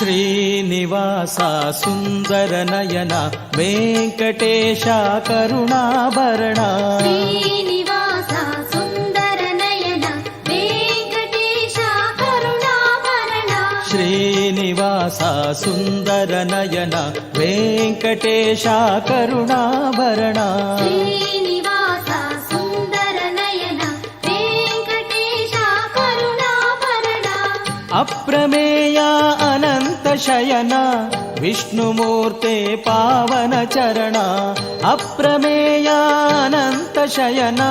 ಶ್ರೀನಿವಾಸ ಸುಂದರ ನಯನ ವೆಂಕಟೇಶ ಕರುಣಾಭರಣ ಶ್ರೀನಿವಾಸ ಸುಂದರ ನಯನ ವೆಂಕಟೇಶ ಕರುಣಾಭರಣ ಶ್ರೀನಿವಾಸ ಸುಂದರ ನಯನ ವೆಂಕಟೇಶ ಕರುಣಾಭರಣ ಶ್ರೀನಿವಾಸ ಸುಂದರ ನಯನ ವೆಂಕಟೇಶ ಕರುಣಾಭರಣ ಅಪ್ರಮೇಯ ಅನಂತ ಶಯನ ವಿಷ್ಣುಮೂರ್ತೆ ಪಾವನ ಚರಣ ಅಪ್ರಮೇಯ ಅನಂತ ಶಯನ